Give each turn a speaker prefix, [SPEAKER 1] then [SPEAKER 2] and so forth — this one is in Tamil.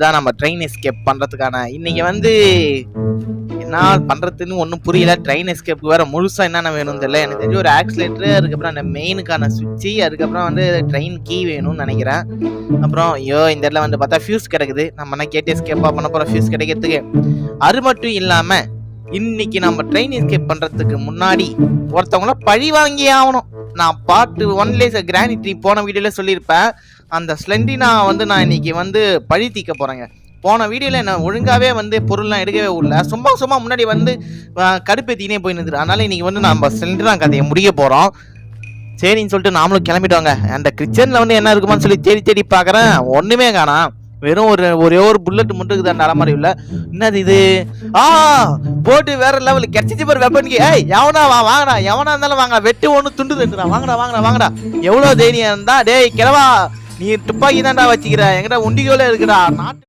[SPEAKER 1] தான் நம்ம ட்ரெயின் எஸ்கேப் பண்றதுக்கான இன்னைக்கு வந்து என்ன பண்றதுன்னு ஒன்றும் புரியல. ட்ரெயின் எஸ்கேப் வேற முழுசா என்னென்ன வேணும்னு தெரியல. எனக்கு தெரிஞ்ச ஒரு ஆக்சிலேட்டர், அதுக்கப்புறம் அந்த மெயினுக்கான சுவிட்சு, அதுக்கப்புறம் வந்து ட்ரெயின் கீ வேணும்னு நினைக்கிறேன். அப்புறம் ஐயோ இந்த இடத்துல வந்து பார்த்தா ஃபியூஸ் கிடைக்குது. நம்ம என்ன கேட்டு எஸ்கேப்பா பண்ண போறோம் ஃபியூஸ் கிடைக்கிறதுக்கு. அது மட்டும் இல்லாம இன்னைக்கு நம்ம ட்ரெயின் எஸ்கேப் பண்றதுக்கு முன்னாடி ஒருத்தவங்கள பழி வாங்கி ஆகணும். நான் பார்ட் 1 கிரானிட்ரி போன வீடியோல சொல்லியிருப்பேன். அந்த ஸ்லெண்டினா வந்து நான் இன்னைக்கு வந்து பழி தீக்க போறேங்க. போன வீடியோல என்ன ஒழுங்காவே வந்து பொருள்லாம் எடுக்கவே விடல. சும்மா முன்னாடி வந்து கடுப்பேத்தினே போய் நின்று. அதனால இன்னைக்கு வந்து நம்ம ஸ்லெண்டினா கதையை முடிய போறோம். சரின்னு சொல்லிட்டு நாமளும் கிளம்பிட்டோங்க. அந்த கிச்சன்ல வந்து என்ன இருக்குமான்னு சொல்லி தேடி பார்க்கறேன். ஒண்ணுமே காணோம். வெறும் ஒரே ஒரு புல்லட் மட்டும் இருக்குது அந்த அலமாரி உள்ள. என்னது இது? போட்டு வேற லெவல் கிடைச்சிச்சு பாரு வெப்பனுக்கு. எவனா வாங்கடா, எவனா இருந்தாலும் வாங்க. வெட்டு ஒண்ணு துண்டு தட்டுடா. வாங்கடா. எவ்வளவு தைரியம் இருந்தா டேய் கிழவா, நீ துப்பாக்கி தான்டா வச்சுக்கிற, எங்கடா ஒண்டிகோல இருக்குடா. நாட்டு